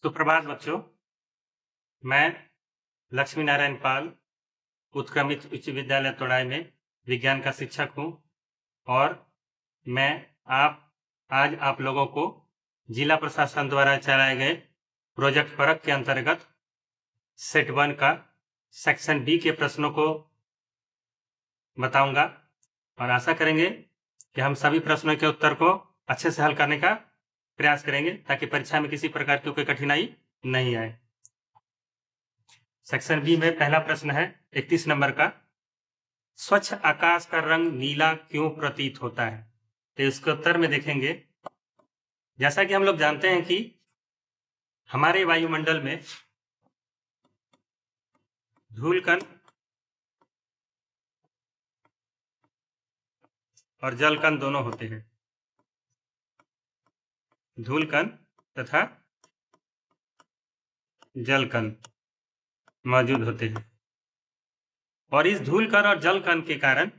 सुप्रभात बच्चों। मैं लक्ष्मी नारायण पाल उत्क्रमित उच्च विद्यालय तोड़ाई में विज्ञान का शिक्षक हूं और मैं आज आप लोगों को जिला प्रशासन द्वारा चलाए गए प्रोजेक्ट परख के अंतर्गत सेट 1 का सेक्शन बी के प्रश्नों को बताऊंगा और आशा करेंगे कि हम सभी प्रश्नों के उत्तर को अच्छे से हल करने का प्रयास करेंगे ताकि परीक्षा में किसी प्रकार की कोई कठिनाई नहीं आए। सेक्शन बी में पहला प्रश्न है 31 नंबर का, स्वच्छ आकाश का रंग नीला क्यों प्रतीत होता है? तो इसके उत्तर में देखेंगे, जैसा कि हम लोग जानते हैं कि हमारे वायुमंडल में धूलकण और जलकण दोनों होते हैं। धूलकण तथा जलकण मौजूद होते हैं और इस धूलकण और जलकण के कारण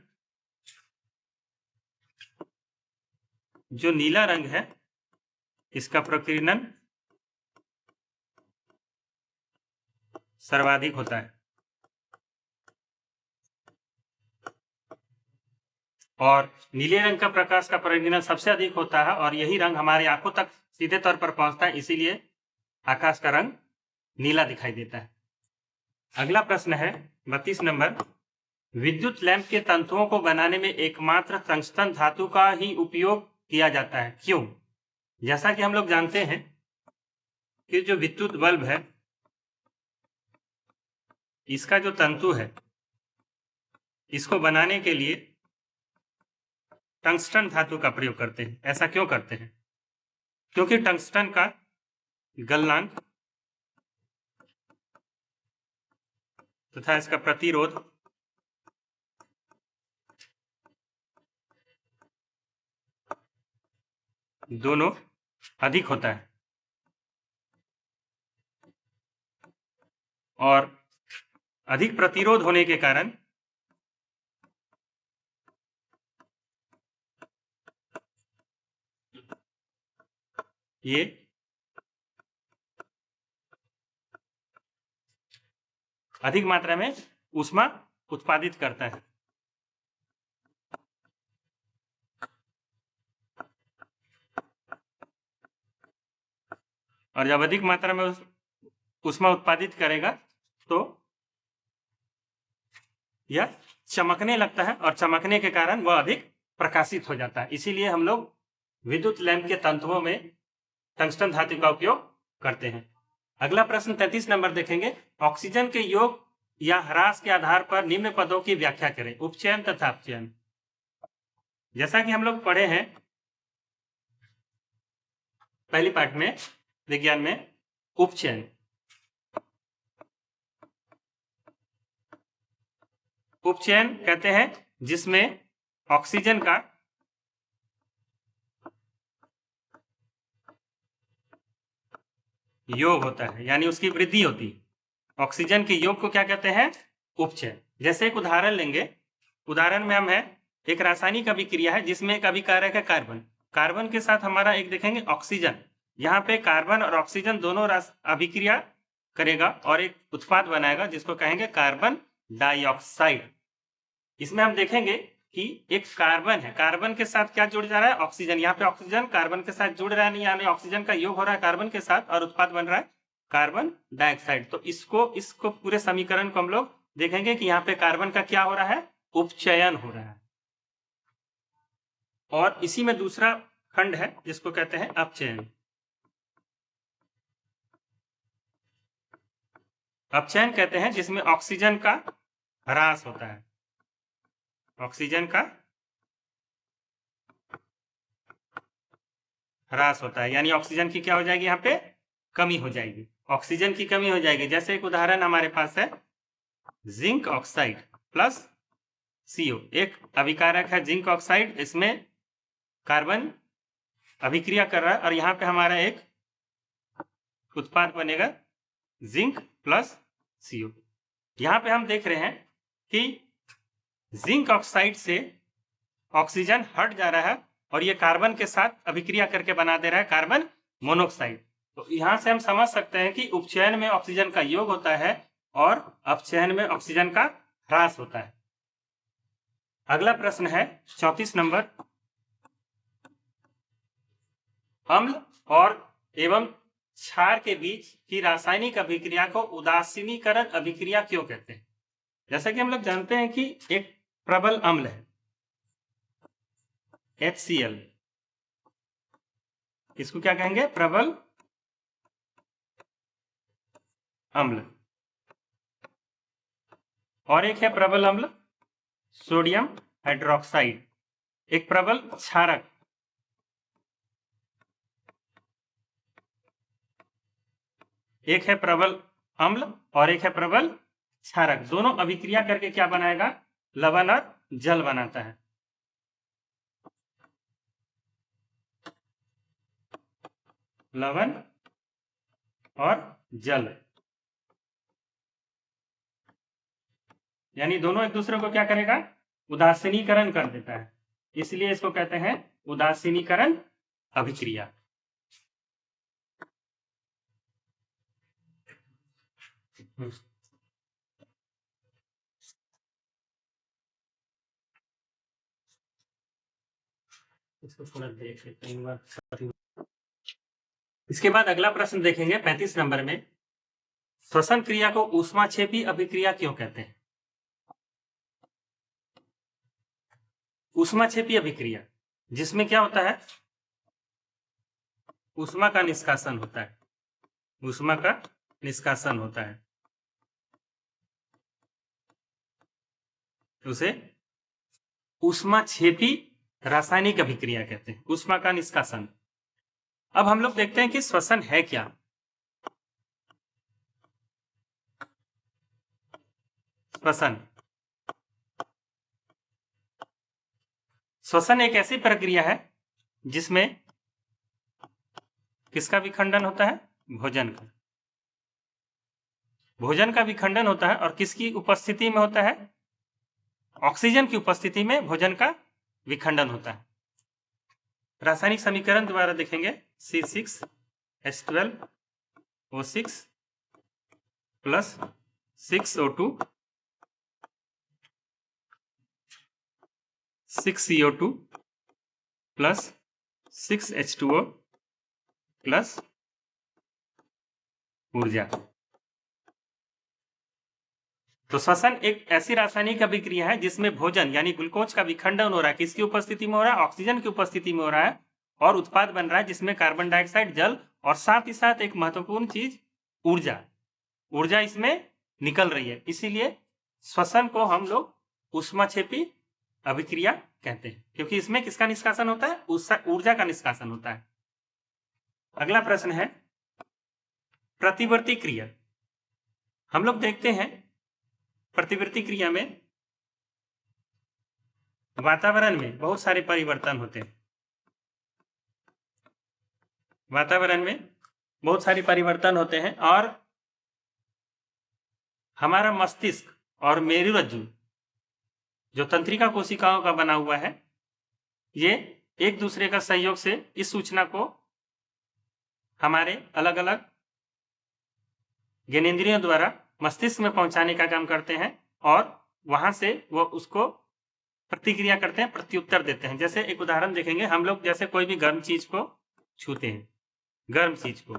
जो नीला रंग है इसका प्रकीर्णन सर्वाधिक होता है और नीले रंग का प्रकाश का प्रकीर्णन सबसे अधिक होता है और यही रंग हमारी आंखों तक सीधे तौर पर पहुंचता है, इसीलिए आकाश का रंग नीला दिखाई देता है। अगला प्रश्न है 32 नंबर, विद्युत लैंप के तंतुओं को बनाने में एकमात्र टंगस्टन धातु का ही उपयोग किया जाता है, क्यों? जैसा कि हम लोग जानते हैं कि जो विद्युत बल्ब है इसका जो तंतु है इसको बनाने के लिए टंगस्टन धातु का प्रयोग करते हैं। ऐसा क्यों करते हैं? क्योंकि टंगस्टन का गलनांक तथा इसका प्रतिरोध दोनों अधिक होता है और अधिक प्रतिरोध होने के कारण ये अधिक मात्रा में ऊष्मा उत्पादित करता है। और जब अधिक मात्रा में ऊष्मा उत्पादित करेगा तो यह चमकने लगता है और चमकने के कारण वह अधिक प्रकाशित हो जाता है। इसीलिए हम लोग विद्युत लैंप के तंतुओं में टंगस्टन धातु का उपयोग करते हैं। अगला प्रश्न 33 नंबर देखेंगे, ऑक्सीजन के योग या ह्रास के आधार पर निम्न पदों की व्याख्या करें, उपचयन तथा अपचयन। जैसा कि हम लोग पढ़े हैं पहली पाठ में विज्ञान में, उपचयन कहते हैं जिसमें ऑक्सीजन का योग होता है, यानी उसकी वृद्धि होती है। ऑक्सीजन के योग को क्या कहते हैं? उपचयन। जैसे एक उदाहरण लेंगे, उदाहरण में हम है एक रासायनिक अभिक्रिया है जिसमें एक अभिकारक है कार्बन। कार्बन के साथ हमारा एक देखेंगे ऑक्सीजन। यहाँ पे कार्बन और ऑक्सीजन दोनों अभिक्रिया करेगा और एक उत्पाद बनाएगा जिसको कहेंगे कार्बन डाइऑक्साइड। इसमें हम देखेंगे कि एक कार्बन है, कार्बन के साथ क्या जुड़ जा रहा है? ऑक्सीजन। यहाँ पे ऑक्सीजन कार्बन के साथ जुड़ रहा है, नहीं, यानी ऑक्सीजन का योग हो रहा है कार्बन के साथ और उत्पाद बन रहा है कार्बन डाइऑक्साइड। तो इसको पूरे समीकरण को हम लोग देखेंगे कि यहाँ पे कार्बन का क्या हो रहा है? उपचयन हो रहा है। और इसी में दूसरा खंड है जिसको कहते हैं अपचयन। अपचयन कहते हैं जिसमें ऑक्सीजन का ह्रास होता है। ऑक्सीजन का ह्रास होता है, यानी ऑक्सीजन की क्या हो जाएगी? यहाँ पे कमी हो जाएगी, ऑक्सीजन की कमी हो जाएगी। जैसे एक उदाहरण हमारे पास है जिंक ऑक्साइड प्लस CO, एक अभिकारक है जिंक ऑक्साइड, इसमें कार्बन अभिक्रिया कर रहा है और यहाँ पे हमारा एक उत्पाद बनेगा जिंक प्लस CO। यहाँ पे हम देख रहे हैं कि जिंक ऑक्साइड से ऑक्सीजन हट जा रहा है और ये कार्बन के साथ अभिक्रिया करके बना दे रहा है कार्बन मोनोऑक्साइड। तो तो यहाँ से हम समझ सकते हैं कि उपचयन में ऑक्सीजन का योग होता है और अपचयन में ऑक्सीजन का ह्रास होता है। अगला प्रश्न है 34 नंबर, अम्ल और एवं क्षार के बीच की रासायनिक अभिक्रिया को उदासीनीकरण अभिक्रिया क्यों कहते हैं? जैसा कि हम लोग जानते हैं कि एक प्रबल अम्ल है HCl, इसको क्या कहेंगे? प्रबल अम्ल। और एक है प्रबल अम्ल सोडियम हाइड्रोक्साइड, एक प्रबल क्षारक। एक है प्रबल अम्ल और एक है प्रबल क्षारक। दोनों अभिक्रिया करके क्या बनाएगा? लवण और जल बनाता है। लवण और जल, यानी दोनों एक दूसरे को क्या करेगा? उदासीनीकरण कर देता है, इसलिए इसको कहते हैं उदासीनीकरण अभिक्रिया। इसको थोड़ा देख लेते हैं एक बार। इसके बाद अगला प्रश्न देखेंगे 35 नंबर में, श्वसन क्रिया को ऊष्माक्षेपी अभिक्रिया क्यों कहते हैं? ऊष्माक्षेपी अभिक्रिया जिसमें क्या होता है? ऊष्मा का निष्कासन होता है, ऊष्मा का निष्कासन होता है, उसे ऊष्माक्षेपी रासायनिक अभिक्रिया कहते हैं, ऊष्मा का निष्कासन। अब हम लोग देखते हैं कि श्वसन है क्या। श्वसन, श्वसन एक ऐसी प्रक्रिया है जिसमें किसका विखंडन होता है? भोजन का। भोजन का विखंडन होता है और किसकी उपस्थिति में होता है? ऑक्सीजन की उपस्थिति में भोजन का विखंडन होता है। रासायनिक समीकरण द्वारा देखेंगे, C6H12O6 plus 6O2 6CO2 plus 6H2O plus ऊर्जा। तो श्वसन एक ऐसी रासायनिक अभिक्रिया है जिसमें भोजन यानी ग्लूकोज का विखंडन हो रहा है। किसकी उपस्थिति में हो रहा है? ऑक्सीजन की उपस्थिति में हो रहा है, और उत्पाद बन रहा है जिसमें कार्बन डाइऑक्साइड, जल और साथ ही साथ एक महत्वपूर्ण चीज ऊर्जा। ऊर्जा इसमें निकल रही है, इसीलिए श्वसन को हम लोग ऊष्माक्षेपी अभिक्रिया कहते हैं, क्योंकि इसमें किसका निष्कासन होता है? ऊर्जा का निष्कासन होता है। अगला प्रश्न है प्रतिवर्ती क्रिया। हम लोग देखते हैं प्रतिवर्ती क्रिया में वातावरण में बहुत सारे परिवर्तन होते हैं। वातावरण में बहुत सारे परिवर्तन होते हैं और हमारा मस्तिष्क और मेरुरज्जु जो तंत्रिका कोशिकाओं का बना हुआ है, ये एक दूसरे का सहयोग से इस सूचना को हमारे अलग अलग ज्ञानेंद्रियों द्वारा मस्तिष्क में पहुंचाने का काम करते हैं और वहां से वो उसको प्रतिक्रिया करते हैं, प्रत्युत्तर देते हैं। जैसे एक उदाहरण देखेंगे, हम लोग जैसे कोई भी गर्म चीज को छूते हैं, गर्म चीज को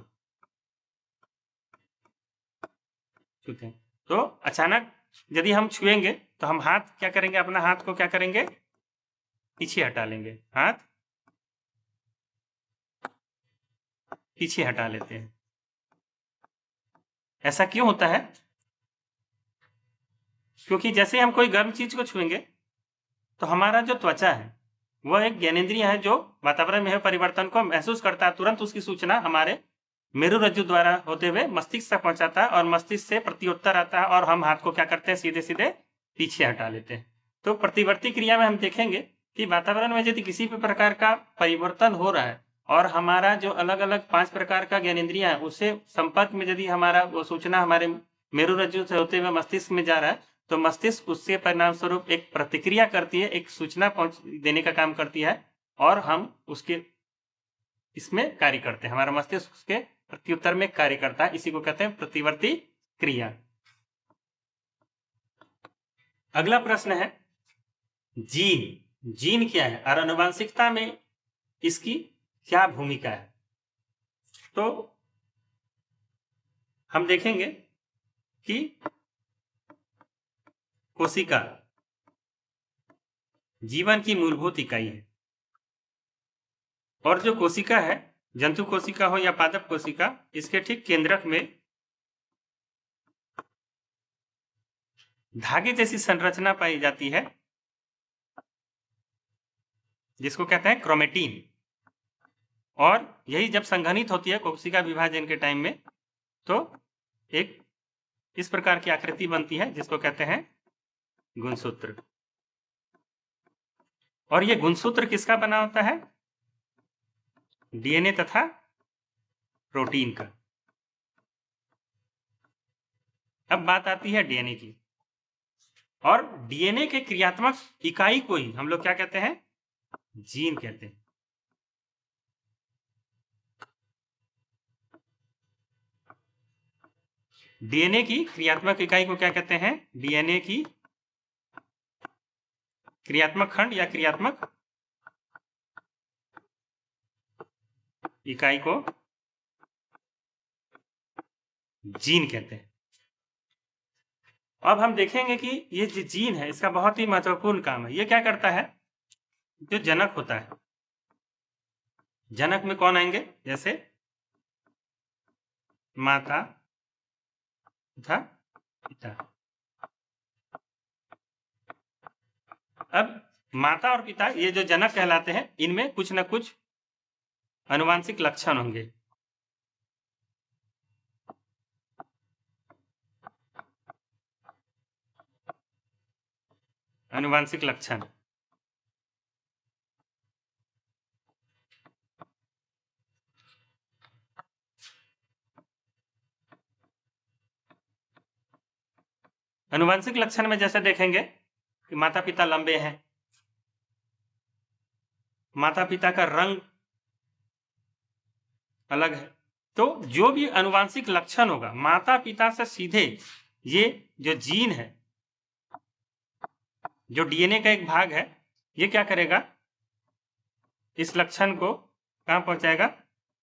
छूते हैं, तो अचानक यदि हम छुएंगे तो हम हाथ क्या करेंगे? अपना हाथ को क्या करेंगे? पीछे हटा लेंगे, हाथ पीछे हटा लेते हैं। ऐसा क्यों होता है? क्योंकि जैसे हम कोई गर्म चीज को छुएंगे तो हमारा जो त्वचा है वह एक ज्ञानेंद्रिय है जो वातावरण में परिवर्तन को महसूस करता है। तुरंत उसकी सूचना हमारे मेरुरज्जु द्वारा होते हुए मस्तिष्क तक पहुंचाता है और मस्तिष्क से प्रत्युत्तर आता है और हम हाथ को क्या करते हैं? सीधे सीधे पीछे हटा लेते हैं। तो प्रतिवर्ती क्रिया में हम देखेंगे कि वातावरण में यदि किसी भी प्रकार का परिवर्तन हो रहा है और हमारा जो अलग अलग 5 प्रकार का ज्ञानेंद्रिय है उससे संपर्क में यदि हमारा वो सूचना हमारे मेरुरज्जु से होते हुए मस्तिष्क में जा रहा है, तो मस्तिष्क उससे परिणाम स्वरूप एक प्रतिक्रिया करती है, एक सूचना पहुंच देने का काम करती है और हम उसके इसमें कार्य करते हैं। हमारा मस्तिष्क उसके प्रत्युत्तर में कार्य करता है, इसी को कहते हैं प्रतिवर्ती क्रिया। अगला प्रश्न है जीन। जीन क्या है और आनुवंशिकता में इसकी क्या भूमिका है? तो हम देखेंगे कि कोशिका जीवन की मूलभूत इकाई है और जो कोशिका है, जंतु कोशिका हो या पादप कोशिका, इसके ठीक केंद्रक में धागे जैसी संरचना पाई जाती है जिसको कहते हैं क्रोमेटिन। और यही जब संघनित होती है कोशिका विभाजन के टाइम में तो एक इस प्रकार की आकृति बनती है जिसको कहते हैं गुणसूत्र। और ये गुणसूत्र किसका बना होता है? डीएनए तथा प्रोटीन का। अब बात आती है डीएनए की, और डीएनए के क्रियात्मक इकाई को ही हम लोग क्या कहते हैं? जीन कहते हैं। डीएनए की क्रियात्मक इकाई को क्या कहते हैं? डीएनए की क्रियात्मक खंड या क्रियात्मक इकाई को जीन कहते हैं। अब हम देखेंगे कि ये जो जीन है इसका बहुत ही महत्वपूर्ण काम है। ये क्या करता है? जो जनक होता है, जनक में कौन आएंगे? जैसे माता तथा पिता। अब माता और पिता ये जो जनक कहलाते हैं, इनमें कुछ न कुछ आनुवांशिक लक्षण होंगे। आनुवांशिक लक्षण आनुवांशिक लक्षण में जैसे देखेंगे कि माता पिता लंबे हैं, माता पिता का रंग अलग है। तो जो भी आनुवांशिक लक्षण होगा माता पिता से सीधे ये जो जीन है, जो डीएनए का एक भाग है, ये क्या करेगा? इस लक्षण को कहां पहुंचाएगा?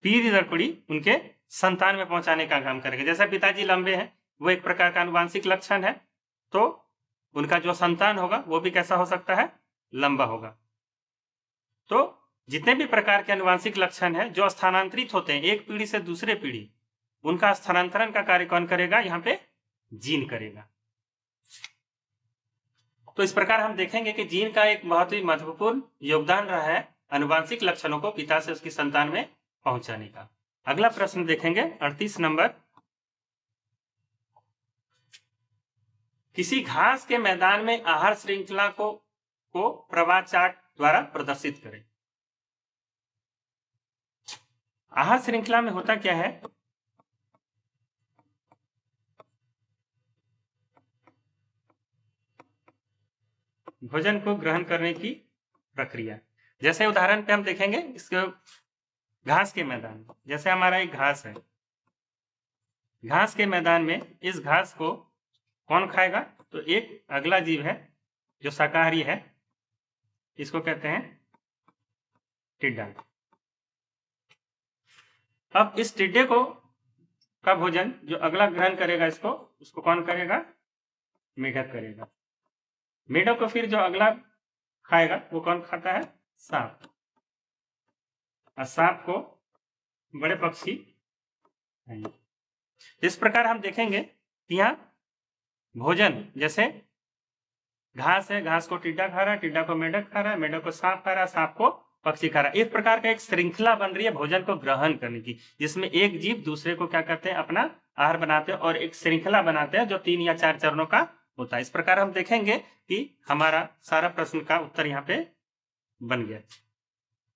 पीढ़ी दर पीढ़ी उनके संतान में पहुंचाने का काम करेगा। जैसे पिताजी लंबे हैं, वो एक प्रकार का आनुवांशिक लक्षण है, तो उनका जो संतान होगा वो भी कैसा हो सकता है? लंबा होगा। तो जितने भी प्रकार के आनुवांशिक लक्षण है जो स्थानांतरित होते हैं एक पीढ़ी से दूसरे पीढ़ी, उनका स्थानांतरण का कार्य कौन करेगा? यहाँ पे जीन करेगा। तो इस प्रकार हम देखेंगे कि जीन का एक बहुत ही महत्वपूर्ण योगदान रहा है आनुवांशिक लक्षणों को पिता से उसकी संतान में पहुंचाने का। अगला प्रश्न देखेंगे 38 नंबर। किसी घास के मैदान में आहार श्रृंखला को प्रवाह चार्ट द्वारा प्रदर्शित करें। आहार श्रृंखला में होता क्या है? भोजन को ग्रहण करने की प्रक्रिया। जैसे उदाहरण पे हम देखेंगे इसको घास के मैदान। जैसे हमारा एक घास है, घास के मैदान में इस घास को कौन खाएगा? तो एक अगला जीव है जो शाकाहारी है, इसको कहते हैं टिड्डा। अब इस टिड्डे को का भोजन जो अगला ग्रहण करेगा इसको, उसको कौन करेगा? मेढक करेगा। मेढक को फिर जो अगला खाएगा वो कौन खाता है? सांप। और सांप को बड़े पक्षी खाएंगे। इस प्रकार हम देखेंगे कि यहाँ भोजन जैसे घास है, घास को टिड्डा खा रहा है, टिड्डा को मेढक खा रहा है, मेढक को सांप खा रहा है, सांप को पक्षी खा रहा है। इस प्रकार का एक श्रृंखला बन रही है भोजन को ग्रहण करने की, जिसमें एक जीव दूसरे को क्या करते हैं? अपना आहार बनाते हैं और एक श्रृंखला बनाते हैं जो 3 या 4 चरणों का होता है। इस प्रकार हम देखेंगे कि हमारा सारा प्रश्न का उत्तर यहाँ पे बन गया।